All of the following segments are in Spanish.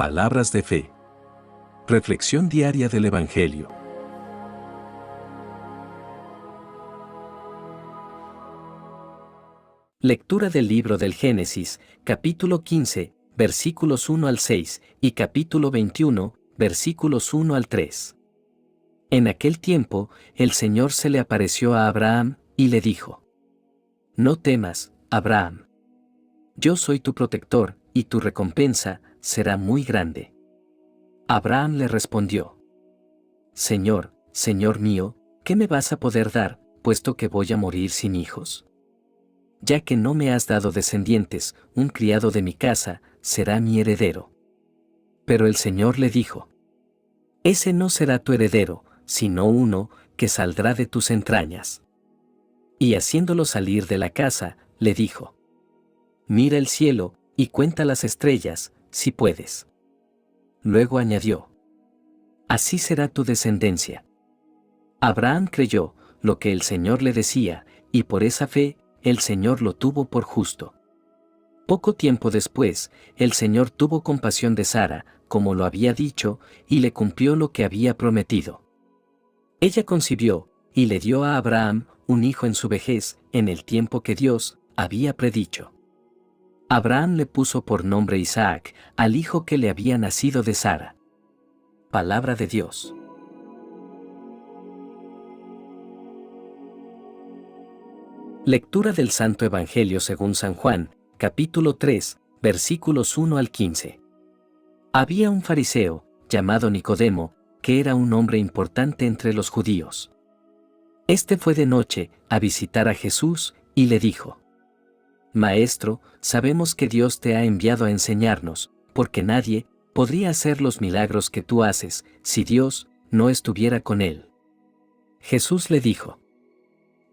Palabras de fe. Reflexión diaria del Evangelio. Lectura del libro del Génesis, capítulo 15, versículos 1 al 6, y capítulo 21, versículos 1 al 3. En aquel tiempo, el Señor se le apareció a Abraham, y le dijo: No temas, Abraham. Yo soy tu protector, y tu recompensa será muy grande. Abraham le respondió: Señor, Señor mío, ¿qué me vas a poder dar, puesto que voy a morir sin hijos? Ya que no me has dado descendientes, un criado de mi casa será mi heredero. Pero el Señor le dijo: Ese no será tu heredero, sino uno que saldrá de tus entrañas. Y haciéndolo salir de la casa, le dijo: Mira el cielo, y cuenta las estrellas, si puedes. Luego añadió: Así será tu descendencia. Abraham creyó lo que el Señor le decía, y por esa fe, el Señor lo tuvo por justo. Poco tiempo después, el Señor tuvo compasión de Sara, como lo había dicho, y le cumplió lo que había prometido. Ella concibió, y le dio a Abraham un hijo en su vejez, en el tiempo que Dios había predicho. Abraham le puso por nombre Isaac, al hijo que le había nacido de Sara. Palabra de Dios. Lectura del Santo Evangelio según San Juan, capítulo 3, versículos 1 al 15. Había un fariseo, llamado Nicodemo, que era un hombre importante entre los judíos. Este fue de noche a visitar a Jesús, y le dijo: Maestro, sabemos que Dios te ha enviado a enseñarnos, porque nadie podría hacer los milagros que tú haces, si Dios no estuviera con él. Jesús le dijo: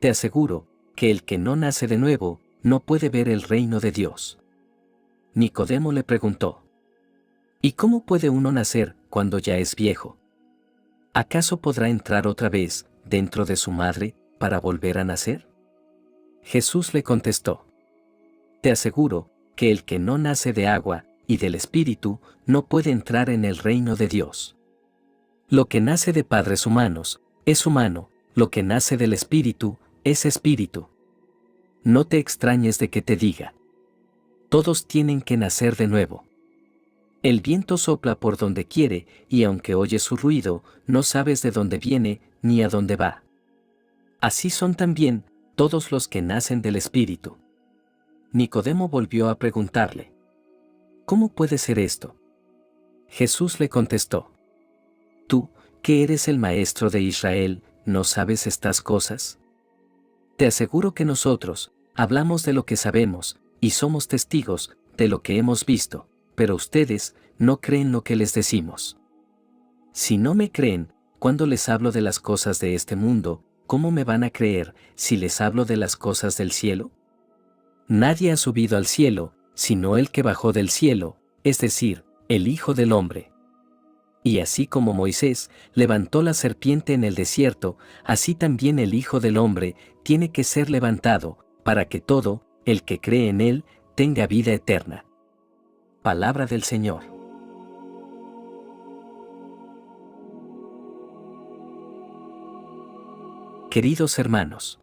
Te aseguro que el que no nace de nuevo, no puede ver el reino de Dios. Nicodemo le preguntó: ¿Y cómo puede uno nacer cuando ya es viejo? ¿Acaso podrá entrar otra vez dentro de su madre para volver a nacer? Jesús le contestó: Te aseguro que el que no nace de agua y del Espíritu no puede entrar en el reino de Dios. Lo que nace de padres humanos es humano, lo que nace del Espíritu es espíritu. No te extrañes de que te diga: todos tienen que nacer de nuevo. El viento sopla por donde quiere, y aunque oyes su ruido, no sabes de dónde viene ni a dónde va. Así son también todos los que nacen del Espíritu. Nicodemo volvió a preguntarle: ¿Cómo puede ser esto? Jesús le contestó: Tú, que eres el maestro de Israel, ¿no sabes estas cosas? Te aseguro que nosotros hablamos de lo que sabemos, y somos testigos de lo que hemos visto, pero ustedes no creen lo que les decimos. Si no me creen, cuando les hablo de las cosas de este mundo, ¿cómo me van a creer si les hablo de las cosas del cielo? Nadie ha subido al cielo, sino el que bajó del cielo, es decir, el Hijo del Hombre. Y así como Moisés levantó la serpiente en el desierto, así también el Hijo del Hombre tiene que ser levantado, para que todo el que cree en él tenga vida eterna. Palabra del Señor. Queridos hermanos,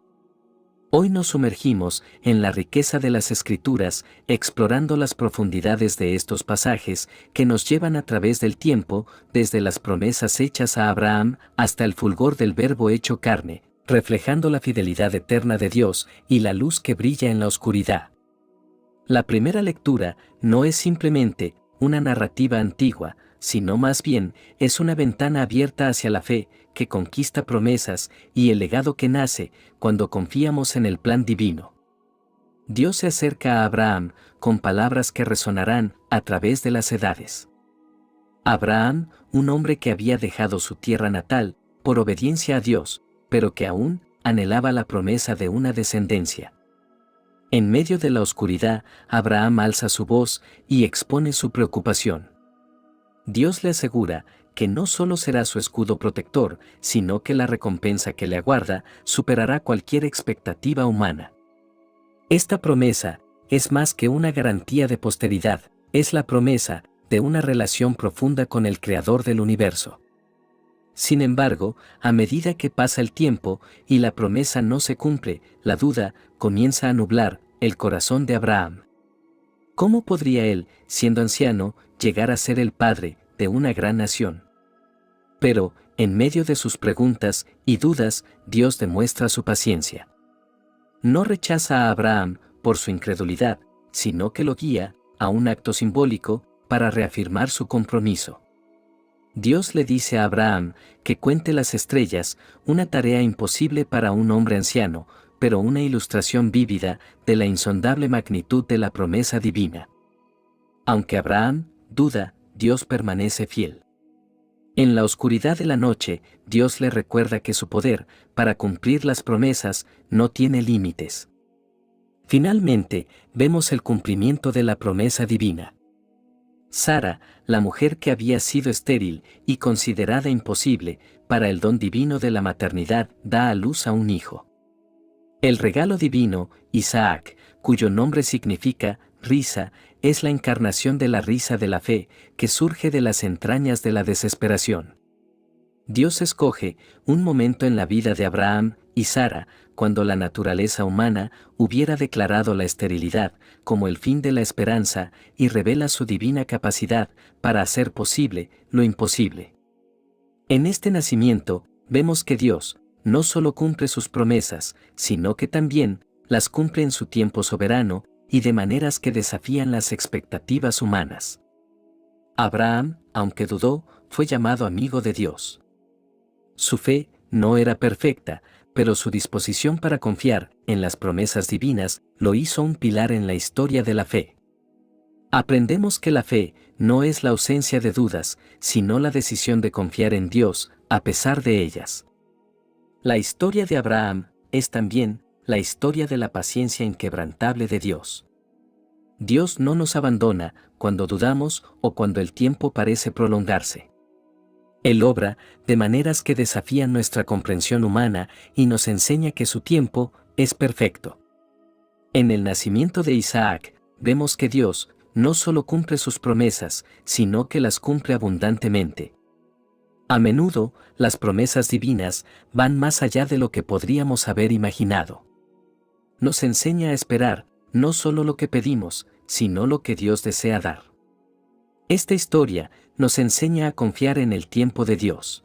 hoy nos sumergimos en la riqueza de las Escrituras, explorando las profundidades de estos pasajes que nos llevan a través del tiempo, desde las promesas hechas a Abraham hasta el fulgor del Verbo hecho carne, reflejando la fidelidad eterna de Dios y la luz que brilla en la oscuridad. La primera lectura no es simplemente una narrativa antigua, sino más bien es una ventana abierta hacia la fe que conquista promesas y el legado que nace cuando confiamos en el plan divino. Dios se acerca a Abraham con palabras que resonarán a través de las edades. Abraham, un hombre que había dejado su tierra natal por obediencia a Dios, pero que aún anhelaba la promesa de una descendencia. En medio de la oscuridad, Abraham alza su voz y expone su preocupación. Dios le asegura que no solo será su escudo protector, sino que la recompensa que le aguarda superará cualquier expectativa humana. Esta promesa es más que una garantía de posteridad, es la promesa de una relación profunda con el Creador del universo. Sin embargo, a medida que pasa el tiempo y la promesa no se cumple, la duda comienza a nublar el corazón de Abraham. ¿Cómo podría él, siendo anciano, llegar a ser el padre de una gran nación? Pero, en medio de sus preguntas y dudas, Dios demuestra su paciencia. No rechaza a Abraham por su incredulidad, sino que lo guía a un acto simbólico para reafirmar su compromiso. Dios le dice a Abraham que cuente las estrellas, una tarea imposible para un hombre anciano, pero una ilustración vívida de la insondable magnitud de la promesa divina. Aunque Abraham duda, Dios permanece fiel. En la oscuridad de la noche, Dios le recuerda que su poder, para cumplir las promesas, no tiene límites. Finalmente, vemos el cumplimiento de la promesa divina. Sara, la mujer que había sido estéril y considerada imposible para el don divino de la maternidad, da a luz a un hijo. El regalo divino, Isaac, cuyo nombre significa risa, es la encarnación de la risa de la fe, que surge de las entrañas de la desesperación. Dios escoge un momento en la vida de Abraham y Sara, cuando la naturaleza humana hubiera declarado la esterilidad como el fin de la esperanza, y revela su divina capacidad para hacer posible lo imposible. En este nacimiento, vemos que Dios no solo cumple sus promesas, sino que también las cumple en su tiempo soberano y de maneras que desafían las expectativas humanas. Abraham, aunque dudó, fue llamado amigo de Dios. Su fe no era perfecta, pero su disposición para confiar en las promesas divinas lo hizo un pilar en la historia de la fe. Aprendemos que la fe no es la ausencia de dudas, sino la decisión de confiar en Dios, a pesar de ellas. La historia de Abraham es también la historia de la paciencia inquebrantable de Dios. Dios no nos abandona cuando dudamos o cuando el tiempo parece prolongarse. Él obra de maneras que desafían nuestra comprensión humana y nos enseña que su tiempo es perfecto. En el nacimiento de Isaac, vemos que Dios no solo cumple sus promesas, sino que las cumple abundantemente. A menudo, las promesas divinas van más allá de lo que podríamos haber imaginado. Nos enseña a esperar, no solo lo que pedimos, sino lo que Dios desea dar. Esta historia nos enseña a confiar en el tiempo de Dios.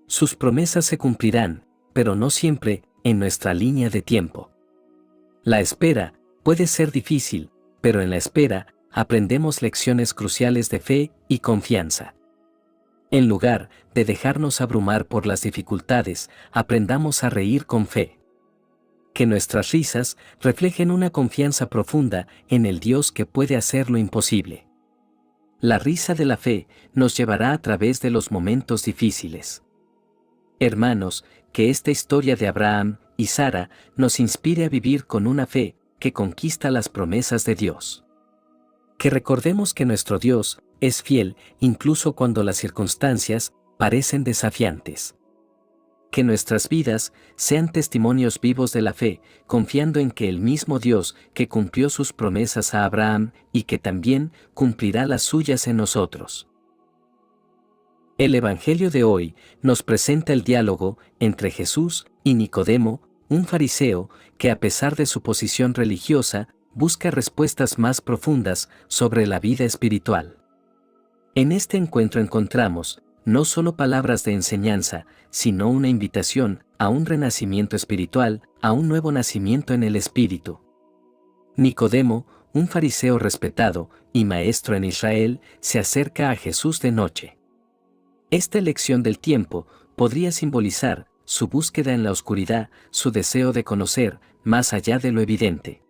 Sus promesas se cumplirán, pero no siempre en nuestra línea de tiempo. La espera puede ser difícil, pero en la espera aprendemos lecciones cruciales de fe y confianza. En lugar de dejarnos abrumar por las dificultades, aprendamos a reír con fe. Que nuestras risas reflejen una confianza profunda en el Dios que puede hacer lo imposible. La risa de la fe nos llevará a través de los momentos difíciles. Hermanos, que esta historia de Abraham y Sara nos inspire a vivir con una fe que conquista las promesas de Dios. Que recordemos que nuestro Dios es fiel incluso cuando las circunstancias parecen desafiantes. Que nuestras vidas sean testimonios vivos de la fe, confiando en que el mismo Dios que cumplió sus promesas a Abraham y que también cumplirá las suyas en nosotros. El Evangelio de hoy nos presenta el diálogo entre Jesús y Nicodemo, un fariseo que a pesar de su posición religiosa, busca respuestas más profundas sobre la vida espiritual. En este encuentro encontramos no solo palabras de enseñanza, sino una invitación a un renacimiento espiritual, a un nuevo nacimiento en el Espíritu. Nicodemo, un fariseo respetado y maestro en Israel, se acerca a Jesús de noche. Esta elección del tiempo podría simbolizar su búsqueda en la oscuridad, su deseo de conocer más allá de lo evidente.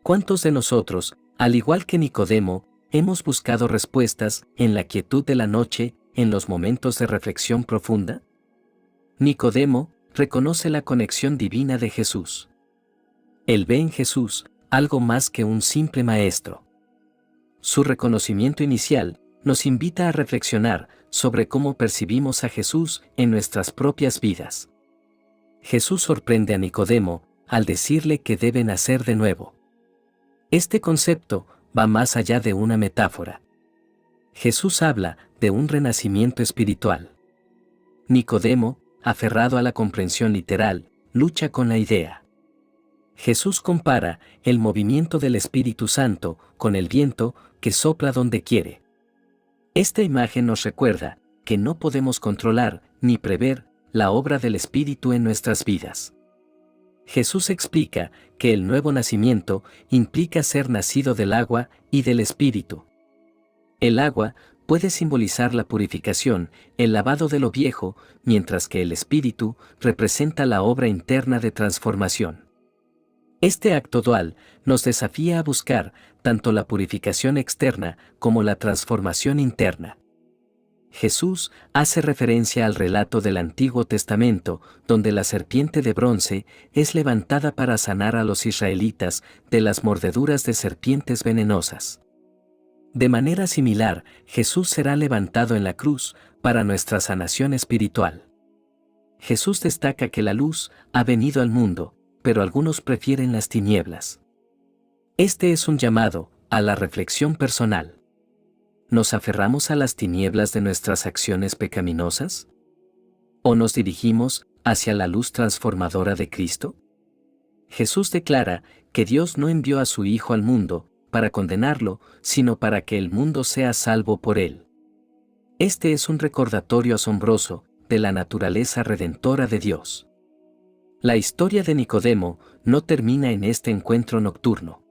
¿Cuántos de nosotros, al igual que Nicodemo, hemos buscado respuestas en la quietud de la noche, en los momentos de reflexión profunda? Nicodemo reconoce la conexión divina de Jesús. Él ve en Jesús algo más que un simple maestro. Su reconocimiento inicial nos invita a reflexionar sobre cómo percibimos a Jesús en nuestras propias vidas. Jesús sorprende a Nicodemo al decirle que debe nacer de nuevo. Este concepto va más allá de una metáfora. Jesús habla de un renacimiento espiritual. Nicodemo, aferrado a la comprensión literal, lucha con la idea. Jesús compara el movimiento del Espíritu Santo con el viento que sopla donde quiere. Esta imagen nos recuerda que no podemos controlar ni prever la obra del Espíritu en nuestras vidas. Jesús explica que el nuevo nacimiento implica ser nacido del agua y del Espíritu. El agua puede simbolizar la purificación, el lavado de lo viejo, mientras que el Espíritu representa la obra interna de transformación. Este acto dual nos desafía a buscar tanto la purificación externa como la transformación interna. Jesús hace referencia al relato del Antiguo Testamento, donde la serpiente de bronce es levantada para sanar a los israelitas de las mordeduras de serpientes venenosas. De manera similar, Jesús será levantado en la cruz para nuestra sanación espiritual. Jesús destaca que la luz ha venido al mundo, pero algunos prefieren las tinieblas. Este es un llamado a la reflexión personal. ¿Nos aferramos a las tinieblas de nuestras acciones pecaminosas? ¿O nos dirigimos hacia la luz transformadora de Cristo? Jesús declara que Dios no envió a su Hijo al mundo para condenarlo, sino para que el mundo sea salvo por él. Este es un recordatorio asombroso de la naturaleza redentora de Dios. La historia de Nicodemo no termina en este encuentro nocturno.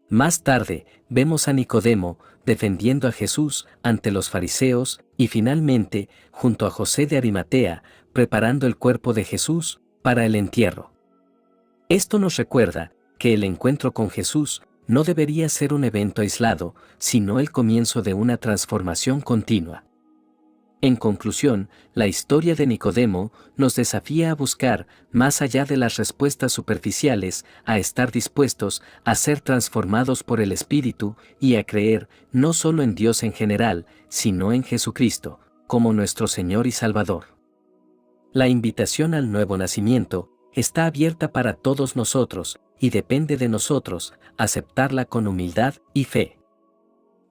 Más tarde, vemos a Nicodemo defendiendo a Jesús ante los fariseos y finalmente, junto a José de Arimatea, preparando el cuerpo de Jesús para el entierro. Esto nos recuerda que el encuentro con Jesús no debería ser un evento aislado, sino el comienzo de una transformación continua. En conclusión, la historia de Nicodemo nos desafía a buscar, más allá de las respuestas superficiales, a estar dispuestos a ser transformados por el Espíritu y a creer no solo en Dios en general, sino en Jesucristo, como nuestro Señor y Salvador. La invitación al nuevo nacimiento está abierta para todos nosotros, y depende de nosotros aceptarla con humildad y fe.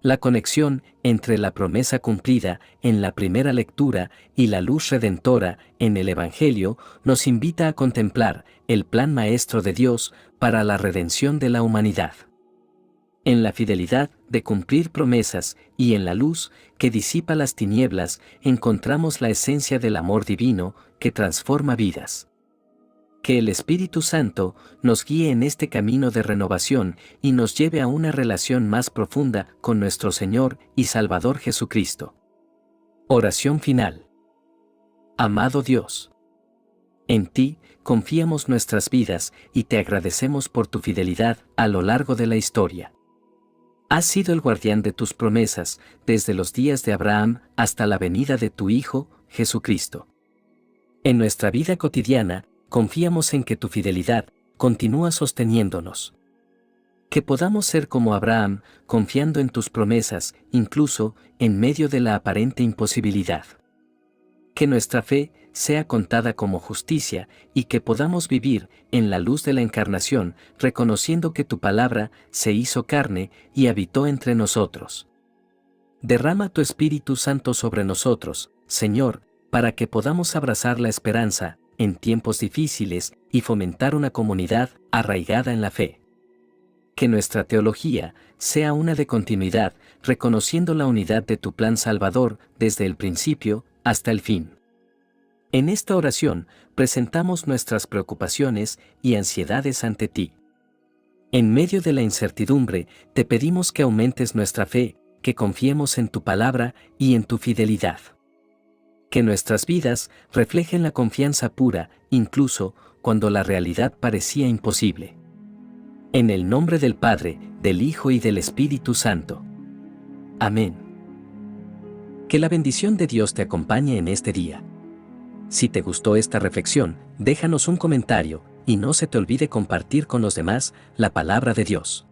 La conexión entre la promesa cumplida en la primera lectura y la luz redentora en el Evangelio nos invita a contemplar el plan maestro de Dios para la redención de la humanidad. En la fidelidad de cumplir promesas y en la luz que disipa las tinieblas encontramos la esencia del amor divino que transforma vidas. Que el Espíritu Santo nos guíe en este camino de renovación y nos lleve a una relación más profunda con nuestro Señor y Salvador Jesucristo. Oración final. Amado Dios, en ti confiamos nuestras vidas y te agradecemos por tu fidelidad a lo largo de la historia. Has sido el guardián de tus promesas desde los días de Abraham hasta la venida de tu Hijo, Jesucristo. En nuestra vida cotidiana, confiamos en que tu fidelidad continúa sosteniéndonos. Que podamos ser como Abraham, confiando en tus promesas, incluso en medio de la aparente imposibilidad. Que nuestra fe sea contada como justicia y que podamos vivir en la luz de la encarnación, reconociendo que tu palabra se hizo carne y habitó entre nosotros. Derrama tu Espíritu Santo sobre nosotros, Señor, para que podamos abrazar la esperanza en tiempos difíciles y fomentar una comunidad arraigada en la fe. Que nuestra teología sea una de continuidad, reconociendo la unidad de tu plan salvador desde el principio hasta el fin. En esta oración presentamos nuestras preocupaciones y ansiedades ante ti. En medio de la incertidumbre, te pedimos que aumentes nuestra fe, que confiemos en tu palabra y en tu fidelidad. Que nuestras vidas reflejen la confianza pura, incluso cuando la realidad parecía imposible. En el nombre del Padre, del Hijo y del Espíritu Santo. Amén. Que la bendición de Dios te acompañe en este día. Si te gustó esta reflexión, déjanos un comentario y no se te olvide compartir con los demás la palabra de Dios.